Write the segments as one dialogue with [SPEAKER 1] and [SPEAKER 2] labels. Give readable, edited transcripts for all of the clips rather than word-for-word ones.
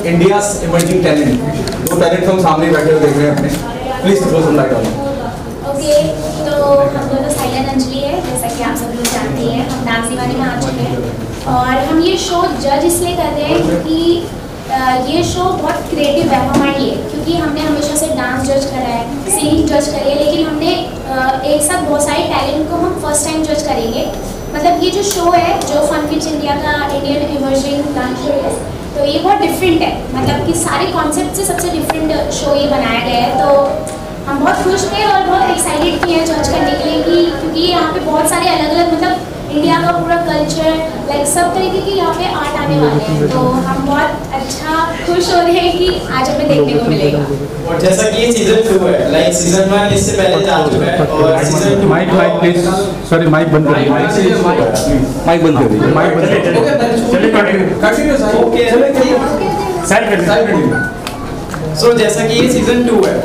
[SPEAKER 1] India's emerging talent, दो talent हम सामने बैठे हुए देख रहे हैं अपने, please throw some light on.
[SPEAKER 2] Okay, तो हम दोनों साइला अंजलि है, जैसा कि आप सब लोग जानते हैं, हम डांस दीवाने में आ चुके हैं और हम ये शो जज इसलिए कर रहे हैं क्योंकि ये शो बहुत क्रिएटिव है हमारे लिए, क्योंकि हमने हमेशा से डांस जज करा है, सिंगिंग जज करी है, लेकिन हमने एक साथ बहुत सारे टैलेंट को हम फर्स्ट टाइम जज करेंगे। मतलब ये जो शो है, जो फन किड्स इंडिया का इंडियन इमर्जिंग डांस शो है, तो ये बहुत डिफरेंट है, मतलब कि सारे कॉन्सेप्ट से सबसे डिफरेंट शो ये बनाया गया है। तो हम बहुत खुश थे और बहुत एक्साइटेड थे जज करने के लिए कि क्योंकि यहाँ पे बहुत सारे अलग अलग, मतलब इंडिया का पूरा कल्चर, लाइक सब तरीके के यहाँ पे आर्ट आने वाले हैं, तो हम बहुत अच्छा खुश हो रहे हैं कि आज हमें देखने को मिलेगा।
[SPEAKER 3] और जैसा कि ये सीजन 2 है, लाइक सीजन 1 इससे पहले जा चुका है और season 2
[SPEAKER 4] mic please, sorry mic बंद कर दीजिए, माइक बंद कर दीजिए, माइक बंद कर दीजिए, चलिए कंटिन्यू सर।
[SPEAKER 3] ओके,
[SPEAKER 4] साइड कर दीजिए।
[SPEAKER 3] सो जैसा कि ये सीजन 2 है,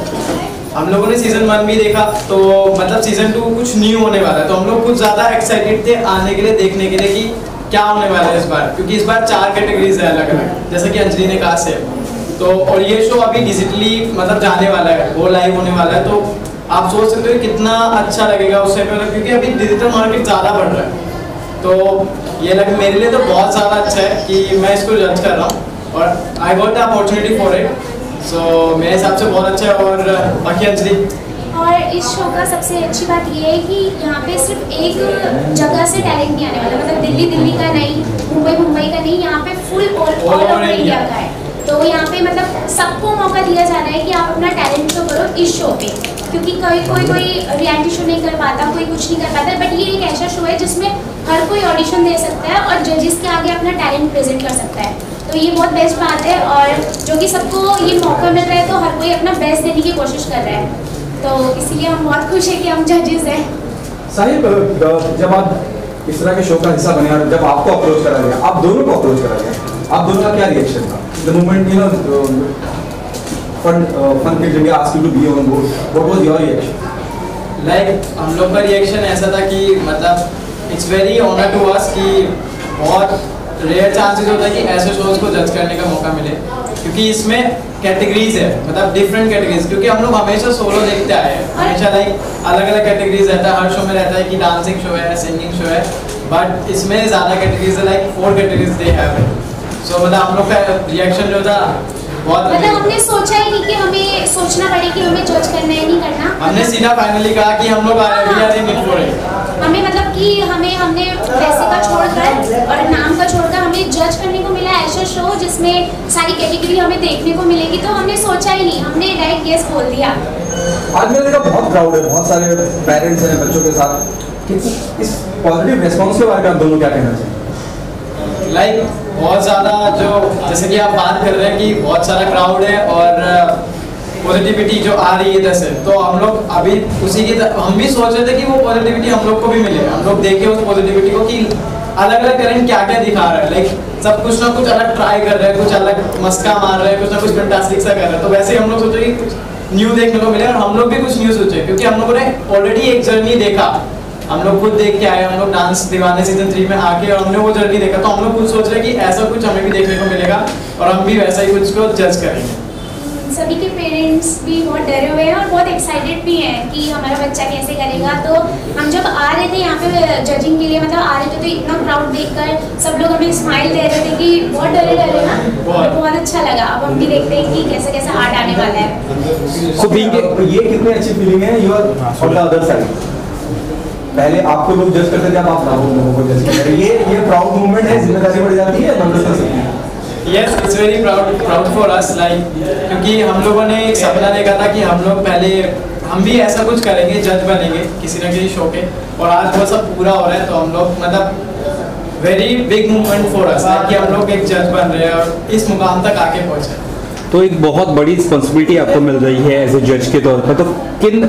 [SPEAKER 3] हम लोगों ने सीजन 1 भी देखा, तो मतलब सीजन 2 कुछ न्यू होने वाला है, तो हम लोग कुछ ज़्यादा एक्साइटेड थे आने के लिए, देखने के लिए कि क्या होने वाला है इस बार, क्योंकि इस बार 4 कैटेगरीज है अलग अलग, जैसा कि अंजलि ने कहा से। तो और ये शो अभी डिजिटली मतलब जाने वाला है, वो लाइव होने वाला है, तो आप सोच सकते हो कितना अच्छा लगेगा उस टाइम पर, क्योंकि अभी डिजिटल मार्केट ज़्यादा बढ़ रहा है। तो ये मेरे लिए तो बहुत ज़्यादा अच्छा है कि मैं इसको जज कर रहा हूँ और I got the opportunity for it. So मेरे हिसाब से बहुत अच्छा है। और बाकी अंजलि,
[SPEAKER 2] और इस शो का सबसे अच्छी बात ये है कि यहाँ पे सिर्फ एक जगह से टैलेंट नहीं आने वाला, मतलब दिल्ली का नहीं, मुंबई का नहीं, यहाँ पे फुल ऑल ओवर इंडिया का है। तो यहाँ पे मतलब सबको मौका दिया जा रहा है कि आप अपना टैलेंट शो करो इस शो पे, क्योंकि कोई रियलिटी शो नहीं कर पाता, कोई कुछ नहीं कर पाता, बट ये एक ऐसा शो है जिसमें हर कोई ऑडिशन दे सकता है और जजेस के आगे अपना टैलेंट प्रेजेंट कर सकता है। तो ये बहुत बेस्ट बात है और जो कि सबको ये मौका मिल रहा है, तो हर कोई अपना बेस्ट देने की कोशिश कर रहा है, तो इसीलिए हम बहुत खुश हैं कि हम जजेस हैं।
[SPEAKER 1] साहिब, जब आप इस तरह के शो का हिस्सा बने और जब आपको अप्रोच करा गया, आप दोनों को अप्रोच करा गया, आप दोनों का क्या रिएक्शन था the moment you know fun kids India asked you to be on board, what was your reaction?
[SPEAKER 3] Like हम लोग का रिएक्शन ऐसा था कि मतलब it's very honour to us कि बहुत रेयर चांसेस होता है कि ऐसे शोज को जज करने का मौका मिले, क्योंकि इसमें कैटेगरीज है, मतलब डिफरेंट कैटेगरीज, क्योंकि हम लोग हमेशा सोलो देखते आए हैं, हमेशा लाइक अलग अलग कैटेगरीज रहता है, हर शो में रहता है कि डांसिंग शो है, सिंगिंग शो है, बट इसमें ज़्यादा कैटेगरीज है, लाइक 4 कैटेगरीज दे हैव। सो मतलब हम लोग का रिएक्शन जो था बहुत,
[SPEAKER 2] मतलब हमने सोचा ही नहीं कि हमें सोचना पड़े कि हमें जज करना है नहीं करना,
[SPEAKER 3] हमने सीधा फाइनली कहा कि हम लोग आ रहे हैं,
[SPEAKER 2] हमें मतलब कि हमने पैसे का छोड़कर और नाम का छोड़कर हमें जज करने को मिला ऐसा शो जिसमें सारी कैटेगरी हमें देखने को मिलेगी, तो हमने सोचा ही नहीं, हमने डायरेक्ट यस बोल दिया।
[SPEAKER 1] आज मैंने देखा बहुत क्राउड है, बहुत सारे पेरेंट्स हैं बच्चों के साथ, इस पॉजिटिव रिस्पॉन्स के बारे में आप दोनों क्या कहना चाहिए?
[SPEAKER 3] लाइक बहुत ज़्यादा, जो जैसे कि आप बात कर रहे हैं कि बहुत सारा क्राउड है और पॉजिटिविटी जो आ रही है इधर से, तो हम लोग अभी उसी की हम भी सोच रहे थे कि वो पॉजिटिविटी हम लोग को भी मिले, हम लोग देखें उस पॉजिटिविटी को कि अलग अलग टैलेंट क्या क्या दिखा रहा है, लाइक सब कुछ ना कुछ अलग ट्राई कर रहे हैं, कुछ अलग मस्का मार रहे हैं, कुछ ना कुछ फैंटास्टिक सा कर रहे हैं, तो वैसे ही हम लोग सोचे कि कुछ न्यू देखने को मिले और हम लोग भी कुछ न्यू सोचे, क्योंकि हम लोगों ने ऑलरेडी एक जर्नी देखा, हम लोग खुद देख के आए, हम लोग डांस दीवाने सीजन 3 में आके और हमने वो जर्नी देखा, तो हम लोग खुद सोच रहे हैं कि ऐसा कुछ हमें भी देखने को मिलेगा और हम भी वैसा ही कुछ को जज करेंगे।
[SPEAKER 2] सभी के पेरेंट्स भी बहुत डरे हुए हैं और बहुत एक्साइटेड भी हैं कि हमारा बच्चा कैसे करेगा। तो हम जब आ रहे थे यहाँ पे जजिंग के लिए, मतलब आ रहे थे, तो इतना क्राउड देखकर सब लोग हमें स्माइल दे रहे थे कि बहुत डरे ना, बहुत अच्छा लगा। अब हम भी देखते हैं कि कैसे कैसे आर्ट आने वाला है।
[SPEAKER 1] So ये कितनी अच्छी फीलिंग है, you are on the other side. पहले आपको लोग जज करते थे, अब आप लोगों को जज कर रहे हैं, ये प्राउड मूवमेंट है, जिम्मेदारी बढ़ जाती है, nervousness.
[SPEAKER 3] Yes, it's very proud for us, like क्योंकि हम लोगों ने एक सपना देखा था कि हम लोग पहले हम भी ऐसा कुछ करेंगे, जज बनेंगे किसी न किसी शो के, और आज वो सब पूरा हो रहा है, तो हम लोग मतलब very big movement for us कि हम लोग एक जज बन रहे हैं और इस मुकाम तक आके पहुंचे।
[SPEAKER 4] तो एक बहुत बड़ी रिस्पॉन्सिबिलिटी आपको मिल रही है एज ए जज के तौर पर, तो किन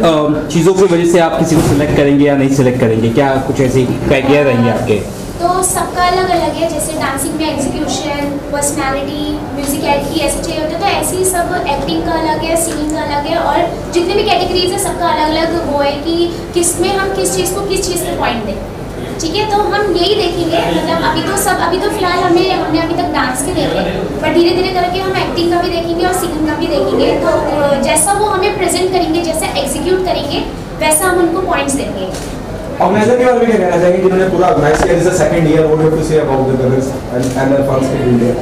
[SPEAKER 4] चीज़ों की वजह से आप किसी को सिलेक्ट करेंगे या नहीं सिलेक्ट करेंगे, क्या कुछ ऐसे क्राइटेरिया रहेंगे आपके?
[SPEAKER 2] तो सबका अलग अलग है, जैसे डांसिंग में एग्जीक्यूशन, पर्सनालिटी, म्यूजिकलिटी ऐसे चाहिए होते हैं, तो ऐसे ही सब एक्टिंग का अलग है, सिंगिंग का अलग है, और जितने भी कैटेगरीज है सबका अलग अलग वो है कि किस में हम किस चीज़ को किस चीज़ पे पॉइंट दें। ठीक है, तो हम यही देखेंगे, मतलब अभी तो फिलहाल हमने अभी तक डांस के देखे, पर धीरे धीरे करके हम एक्टिंग का भी देखेंगे और सिंगिंग का भी देखेंगे। तो जैसा वो हमें प्रेजेंट करेंगे, जैसा एग्जीक्यूट करेंगे, वैसा हम उनको पॉइंट्स देंगे।
[SPEAKER 1] ऑर्गेनाइजर के बारे में क्या कहना चाहेंगे जिन्होंने पूरा ऑर्गेनाइज किया, जैसे second year, what do you say about the Gagan and their first in India?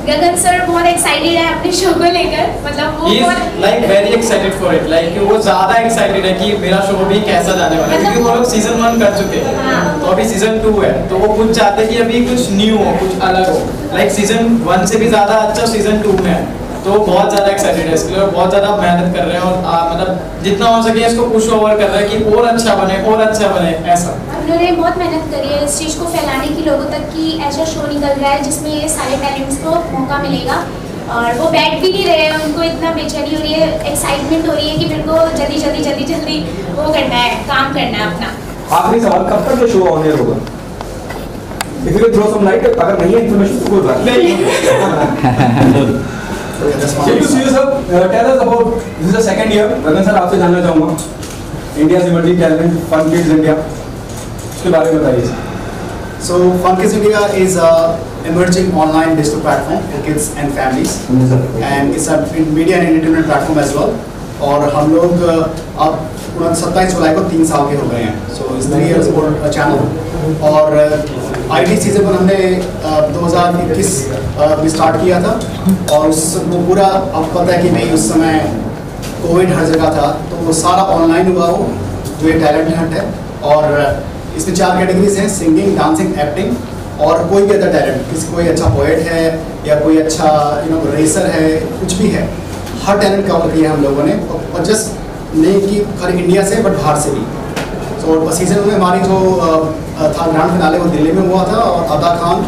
[SPEAKER 2] Gagan sir बहुत एक्साइटेड है अपने शो को लेकर, मतलब वो बहुत
[SPEAKER 3] like very excited for it, like वो ज्यादा एक्साइटेड है कि मेरा शो भी कैसा जाने वाला है, क्योंकि वो लोग सीजन 1 कर चुके हैं, तो अभी सीजन 2 है, तो वो कुछ चाहते हैं कि अभी कुछ न्यू हो, कुछ अलग हो, लाइक सीजन 1 से भी ज्यादा अच्छा सीजन 2 में है, तो बहुत ज्यादा एक्साइटेड है इसके लिए, बहुत ज्यादा मेहनत कर रहे हैं और मतलब जितना हो सके इसको पुश ओवर कर रहे हैं कि और अच्छा बने ऐसा।
[SPEAKER 2] उन्होंने बहुत मेहनत करी है इस चीज़ को फैलाने की लोगों तक कि ऐसा शो निकल रहा है जिसमें ये सारे टैलेंट्स को मौका मिलेगा, और वो बैठ भी नहीं रहे हैं, उनको इतना बेचैनी हो रही है, एक्साइटमेंट हो रही है कि मेरे को जल्दी वो करना है, काम करना है अपना।
[SPEAKER 1] आखिरी सवाल, कब तक ये शो ऑन एयर होगा? If you can throw some light, अगर नहीं है इन्फॉर्मेशन तो कोई बात नहीं। Tell us about, this is the second year, Gagan sir आपसे जानना चाहूँगा, India's Emerging Talent, Fun Kids India, उसके बारे में बताइए।
[SPEAKER 5] So Fun Kids India is a emerging online digital platform for kids and families, and it's a media and entertainment platform as well. और हम लोग अब 27 जुलाई को 3 साल के हो गए हैं, so it's 3 years old channel, और IT सीजन पर हमने 2021 में स्टार्ट किया था, और वो पूरा अब पता है कि नहीं उस समय कोविड हर जगह था, तो वो सारा ऑनलाइन हुआ वो जो ये टैलेंट हंट है, और इसमें 4 कैटेगरीज हैं, सिंगिंग, डांसिंग, एक्टिंग, और कोई भी अदर टैलेंट, किसी कोई अच्छा पोएट है या कोई अच्छा रेसर है, कुछ भी है, हर टैलेंट कवर किया हम लोगों ने, और जस्ट नहीं कि खाली इंडिया से बट बाहर से भी। तो सीजन में हमारी जो था ग्रैंड फिनाले वो दिल्ली में हुआ था, और अदा खान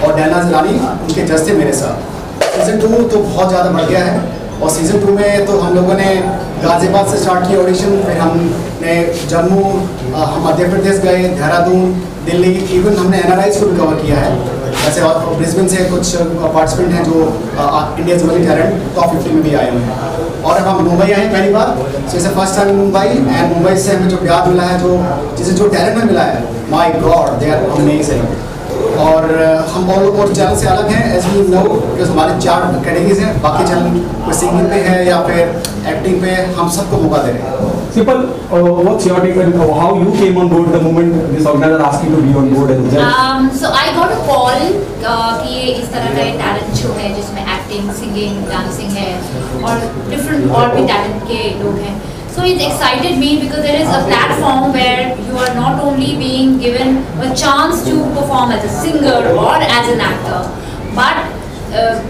[SPEAKER 5] और डैना जिलानी उनके जज थे मेरे साथ। सीजन 2 तो बहुत ज़्यादा बढ़ गया है, और सीजन 2 में तो हम लोगों ने गाज़ियाबाद से स्टार्ट किया ऑडिशन, फिर हमने जम्मू, हम मध्य प्रदेश गए, देहरादून, दिल्ली, इवन हमने NRIs को भी कवर किया है, ऐसे और ब्रिस्बेन से कुछ पार्टिसिपेंट हैं जो इंडिया इमर्जिंग टैलेंट टॉप 50 में भी आए हुए हैं, और अब हम मुंबई आए पहली बार, सो इसे first time Mumbai, and Mumbai से हमें जो प्यार मिला है, जिसे जो टैलेंट में मिला है, my god they are amazing. और हम ऑल ओवर चैनल से अलग हैं, एज वी नो, बिकॉज हमारे 4 कैटेगरीज हैं, बाकी चैनल कोई सिंगिंग पे है या फिर एक्टिंग पे, हम सबको मौका दे रहे हैं।
[SPEAKER 1] Simple, what's your take on how you came on board the moment this organizer asked you to be on board as a judge?
[SPEAKER 6] So I got a call कि इस तरह का टैलेंट शो है जिसमें एक्टिंग, सिंगिंग, डांसिंग है और different और भी टैलेंट के लोग हैं. So it excited me because there is a platform where you are not only being given a chance to perform as a singer or as an actor, but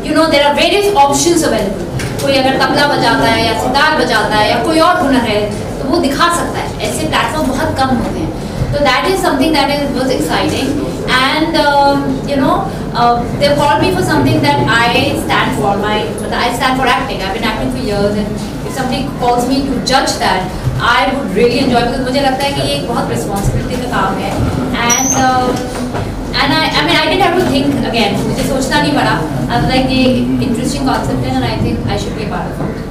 [SPEAKER 6] you know there are various options available. कोई अगर तबला बजाता है या सितार बजाता है या कोई और हुनर है तो वो दिखा सकता है. ऐसे प्लेटफॉर्म बहुत कम होते हैं. So that is something that was exciting, and you know they called me for something that I stand for. I stand for acting. I've been acting for years, and if somebody calls me to judge that, I would really enjoy because मुझे लगता है कि ये एक बहुत responsibility का काम है, and I mean I didn't have to think again. मुझे सोचना नहीं पड़ा. I was like ये interesting concept है, and I think I should be a part of it.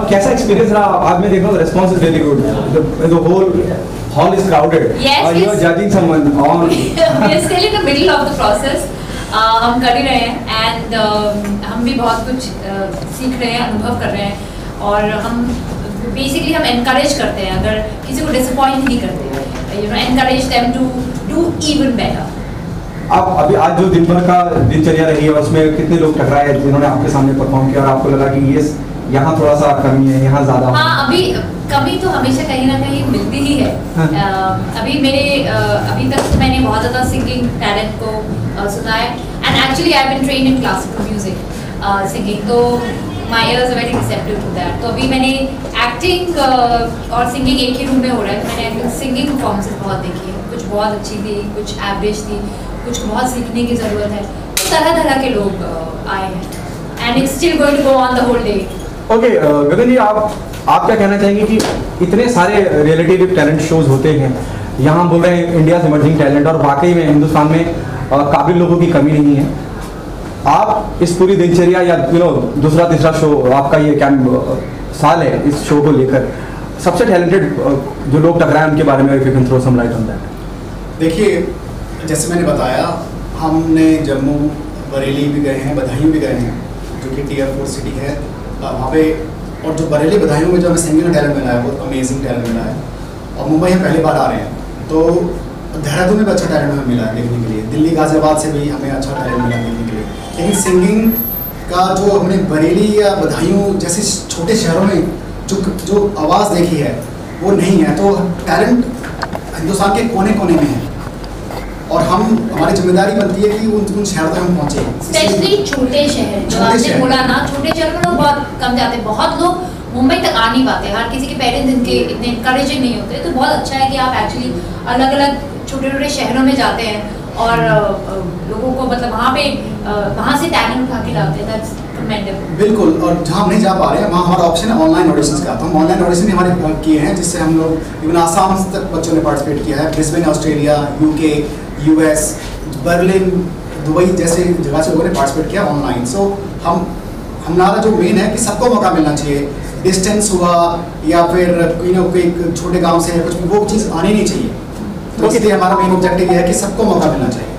[SPEAKER 1] कैसा एक्सपीरियंस रहा? आज मैं देख रहा हूँ response is really good. The whole hall is crowded.
[SPEAKER 6] Yes,
[SPEAKER 1] you are judging someone on.
[SPEAKER 6] We are still in the middle of the process. हम कर ही रहे हैं, and हम भी बहुत कुछ सीख रहे हैं, अनुभव कर रहे हैं, और हम बेसिकली हम encourage करते हैं. अगर किसी को disappoint नहीं करते, you know, encourage them to do even better.
[SPEAKER 1] आप अभी आज जो दिन भर का दिनचर्या रही है उसमें कितने लोग टकराए जिन्होंने आपके सामने परफॉर्म किया और आपको लगा कि ये यहाँ थोड़ा सा कमी है, यहाँ ज़्यादा?
[SPEAKER 6] हाँ, अभी कमी तो हमेशा कहीं ना कहीं मिलती ही है. अभी तक मैंने बहुत ज़्यादा सिंगिंग टैलेंट को सुना है, and actually I have been trained in classical music singing, तो my ears are very receptive to that. तो अभी मैंने एक्टिंग और सिंगिंग एक ही रूम में हो रहा है, तो मैंने सिंगिंग परफॉर्मेंसेस बहुत देखी है. कुछ बहुत अच्छी थी, कुछ एवरेज थी, कुछ बहुत सीखने की ज़रूरत है. तो तरह तरह के लोग आए हैं, and it's still going to go on the whole day.
[SPEAKER 1] Okay, Gagan ji, आप क्या कहना चाहेंगे कि इतने सारे रियलिटी टैलेंट शोज होते हैं, यहाँ बोल रहे हैं इंडिया इमर्जिंग टैलेंट, और वाकई में हिंदुस्तान में काबिल लोगों की कमी नहीं है. आप इस पूरी दिनचर्या या दूसरा तीसरा शो आपका ये क्या साल है इस शो को लेकर, सबसे टैलेंटेड जो लोग टकराए उनके बारे में if you can throw some light on that.
[SPEAKER 5] देखिए, जैसे मैंने बताया, हमने जम्मू, बरेली भी गए हैं, बदायूं भी गए हैं, जो कि Tier 4 सिटी है वहाँ पे। और जो बरेली बदायूं में जो हमें सिंगिंग का टैलेंट मिला है, बहुत अमेजिंग टैलेंट मिला है। और मुंबई हम पहली बार आ रहे हैं, तो देहरादून में भी अच्छा टैलेंट हमें मिला है देखने के लिए। दिल्ली, गाजियाबाद से भी हमें अच्छा टैलेंट मिला है देखने के लिए। लेकिन सिंगिंग का जो हमने बरेली या बदायूं जैसे छोटे शहरों में जो आवाज़ देखी है वो नहीं है। तो टैलेंट हिंदुस्तान के कोने कोने में है और हमारी जिम्मेदारी बनती है कि उन शहरों तक हम पहुँचे।
[SPEAKER 6] स्पेशली छोटे शहर, जो आपने बोला ना, छोटे शहर में लोग बहुत कम जाते हैं। बहुत लोग मुंबई तक आ नहीं पाते, हर किसी के पेरेंट्स इनके इतने इनकरेजिंग नहीं होते। तो बहुत अच्छा है कि आप एक्चुअली अलग अलग छोटे छोटे शहरों में जाते हैं और लोगों को मतलब वहाँ से टैलेंट उठा के लाते हैं। That's commendable.
[SPEAKER 5] बिल्कुल। और जहाँ हम नहीं जा पा रहे हैं वहाँ हमारा ऑप्शन है ऑनलाइन ऑडिशंस का। तो हम ऑनलाइन ऑडिशन भी हमारे किए हैं, जिससे हम लोग इवन आसाम तक बच्चों ने पार्टिसिपेट किया है। Brisbane Australia, UK, US, Berlin, Dubai जैसे जगह से लोगों ने पार्टिसिपेट किया ऑनलाइन। सो हमारा जो मेन है कि सबको मौका मिलना चाहिए। डिस्टेंस हुआ या फिर कोई छोटे गांव से है, कुछ वो चीज़ आनी नहीं चाहिए। तो इसलिए हमारा मेन ऑब्जेक्टिव है कि सबको मौका मिलना चाहिए।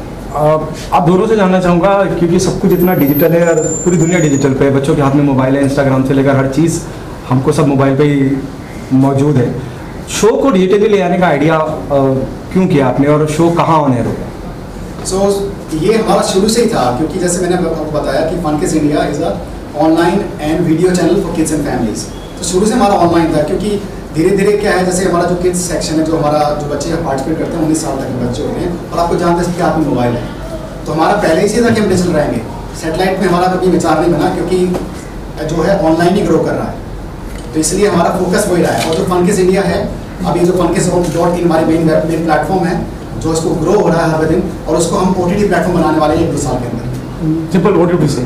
[SPEAKER 1] आप दोनों से जानना चाहूँगा, क्योंकि सब कुछ इतना डिजिटल है और पूरी दुनिया डिजिटल पे है, बच्चों के हाथ में मोबाइल है, इंस्टाग्राम से लेकर हर चीज़ हमको सब मोबाइल पे ही मौजूद है। शो को डिजिटली ले आने का आइडिया क्यों किया आपने और शो कहाँ ऑन एयर होगा?
[SPEAKER 5] सो ये हमारा शुरू से ही था, क्योंकि जैसे मैंने आपको बताया कि Funkids India is a online and video channel for kids and families. तो शुरू से हमारा ऑनलाइन था, क्योंकि धीरे धीरे क्या है, जैसे हमारा जो किड्स सेक्शन है, जो बच्चे पार्टिसिपेट करते हैं 19 साल तक के बच्चे होते हैं, और आपको जानते हैं कि आपके मोबाइल है। तो हमारा पहले ही से था कि हम डिजिटल रहेंगे। सेटेलाइट में हमारा कभी विचार नहीं बना, क्योंकि जो है ऑनलाइन ही ग्रो कर रहा है। तो इसलिए हमारा फोकस वही रहा है। और जो फनकिड्स इंडिया है, अभी जो funkids.in हमारी मेन प्लेटफॉर्म है, जो इसको ग्रो हो रहा है हर दिन, और उसको हम OTT प्लेटफॉर्म बनाने वाले हैं 1-2 साल के अंदर।
[SPEAKER 1] सिंपल व्हाट डू यू से?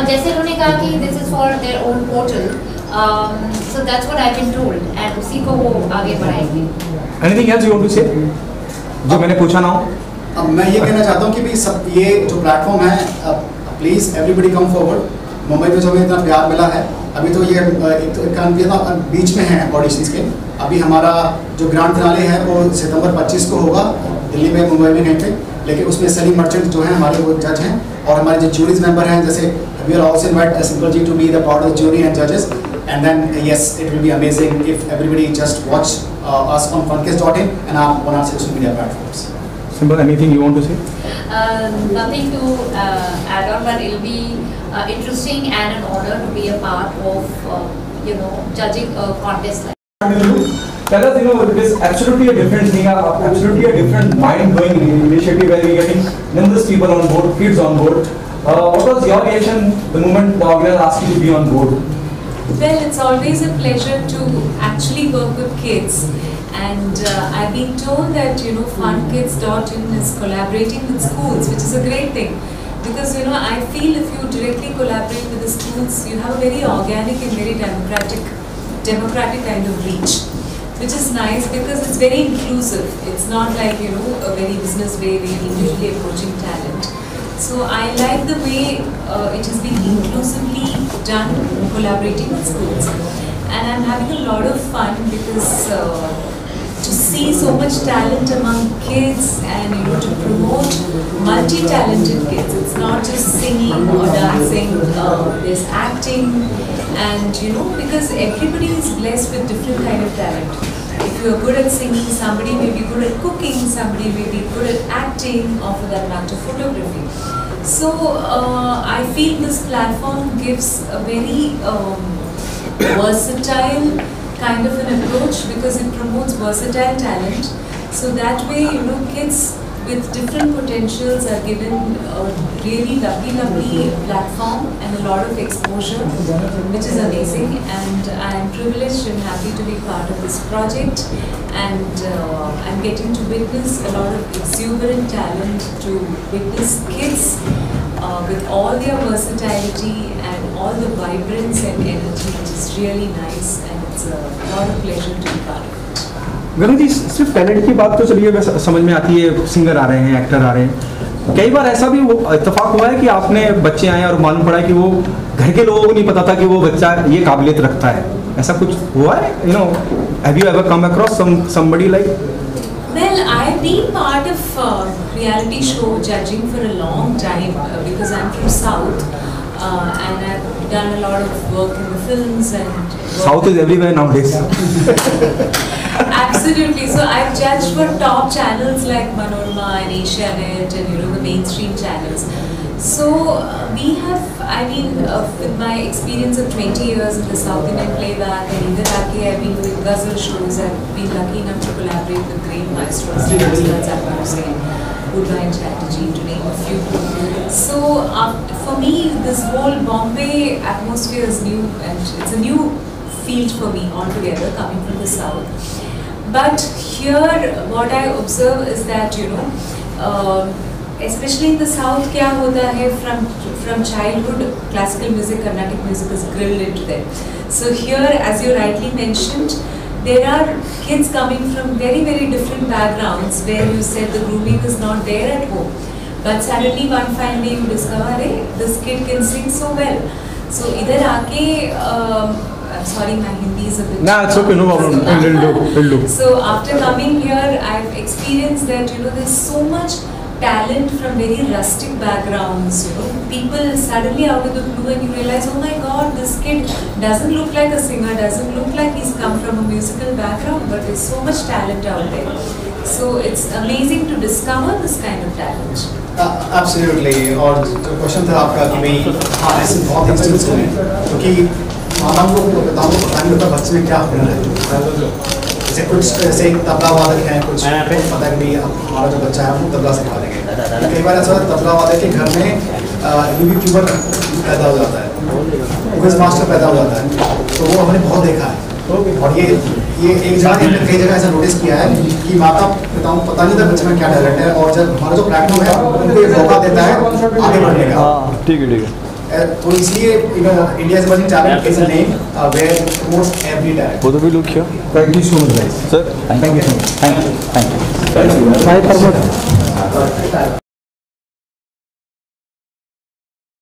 [SPEAKER 6] जैसे उन्होंने कहा कि this is for their own portal, so that's what I been told and उसी को वो आगे बढ़ाएंगे।
[SPEAKER 1] Anything else you want to say जो मैंने पूछा ना हो?
[SPEAKER 5] अब मैं ये कहना चाहता हूँ कि भाई ये जो प्लेटफॉर्म है, please everybody come forward. Mumbai में जो हमें इतना प्यार मिला है, अभी तो ये बीच में है ऑडिशंस के। अभी हमारा जो ग्रैंड फिनाले है वो सितंबर 25 को होगा, दिल्ली में, मुंबई में कहीं पे। लेकिन उसमें सलीम मर्चेंट जो है हमारे वो जज हैं, और हमारे जो जूरीज मेंबर हैं, जैसे we are also invite Simple ji to be the part of the jury and जजेस। And then yes, it will be amazing if everybody just watch us on funkids.in and on our social media platforms.
[SPEAKER 1] Simple, anything you want to say?
[SPEAKER 6] Nothing to add on, but it'll be interesting and an honor to be a part of judging a contest like.
[SPEAKER 1] Tell us, it is absolutely a different thing, absolutely a different mind-blowing initiative where we're getting numerous people on board, kids on board. What was your reaction the moment the organizer asked you to be on board?
[SPEAKER 7] Well, it's always a pleasure to actually work with kids, and I've been told that funkids.in is collaborating with schools, which is a great thing, because I feel if you directly collaborate with the schools, you have a very organic and very democratic kind of reach, which is nice because it's very inclusive. It's not like a very business way where you're individually approaching talent. So I like the way it has been inclusively done, collaborating with schools, and I'm having a lot of fun because to see so much talent among kids and to promote multi-talented kids. It's not just singing or dancing. There's acting, and because everybody is blessed with different kind of talent. If you are good at singing, somebody may be good at cooking, somebody may be good at acting, or for that matter, photography. So I feel this platform gives a very versatile kind of an approach, because it promotes versatile talent. So that way, kids with different potentials are given a really lovely platform and a lot of exposure, which is amazing. And I am privileged and happy to be part of this project, and I'm getting to witness a lot of exuberant talent, to witness kids with all their versatility and all the vibrance and energy, which is really nice, and it's a lot of pleasure to be part of it.
[SPEAKER 1] गगन जी, सिर्फ talent की बात तो चलिए समझ में आती है, singer आ रहे हैं, एक्टर आ रहे हैं। कई बार ऐसा भी इत्तेफाक हुआ है कि आपने बच्चे आए और मालूम पड़ा कि वो घर के लोगों को नहीं पता था कि वो बच्चा ये काबिलियत रखता है। ऐसा कुछ हुआ है? Have you ever come across somebody like?
[SPEAKER 7] Well, I I've been part of reality show judging for a long time because I'm from South and I've done a lot of work in the films and
[SPEAKER 1] South is everywhere nowadays.
[SPEAKER 7] Absolutely. So I've judged for top channels like Manorama and Asianet and the mainstream channels. So we have, with my experience of 20 years in the South Indian playback and Idhar Aake, I've been doing ghazal shows. I've been lucky enough to collaborate with great maestros like Zakir Hussain, Udvain Chatterjee, to name a few. So for me, this whole Bombay atmosphere is new, and it's a new field for me altogether, coming from the South. But here, what I observe is that especially in the South, क्या होता है from childhood, classical music, Carnatic music is grilled into them. So here, as you rightly mentioned, there are kids coming from very, very different backgrounds where you said the grooming is not there at home. But suddenly one fine day you discover, hey, this kid can sing so well. So Idhar Aake, I'm sorry, my Hindi is a bit...
[SPEAKER 1] Nah, it's okay, no problem. We'll do.
[SPEAKER 7] So after coming here, I've experienced that, there's so much talent from very rustic backgrounds, people suddenly out of the blue, and you realize, oh my god, this kid doesn't look like a singer, doesn't look like he's come from a musical background, but there's so much talent out there. So it's amazing to discover this kind of talent.
[SPEAKER 5] Absolutely. और जो question था आपका कि भाई हाँ ऐसे बहुत instance हुए क्योंकि माताओं को पता नहीं होता बच्चे में क्या हुनर है। जैसे कुछ ऐसे तबला वादक हैं, कुछ पता है कि भाई हमारा जो बच्चा है वो तबला सिखा देंगे। कई बार ऐसा होता है तबला वादक के घर में यूट्यूबर पैदा हो जाता है, क्विज मास्टर पैदा हो जाता है, तो वो हमने बहुत देखा है। और ये एक जगह हमने कई जगह ऐसा नोटिस किया है कि माता पिताओं को पता नहीं था बच्चे में क्या टैलेंट है, और जब हमारा जो प्लेटफॉर्म है उनको ये मौका देता है आगे बढ़ने का।
[SPEAKER 8] ठीक है।
[SPEAKER 5] तो इसलिए India emerging talent is a name where promotes every talent.
[SPEAKER 8] Both of you look here.
[SPEAKER 1] Thank you so much, guys.
[SPEAKER 8] Sir,
[SPEAKER 1] Thank you so much.
[SPEAKER 4] Thank you.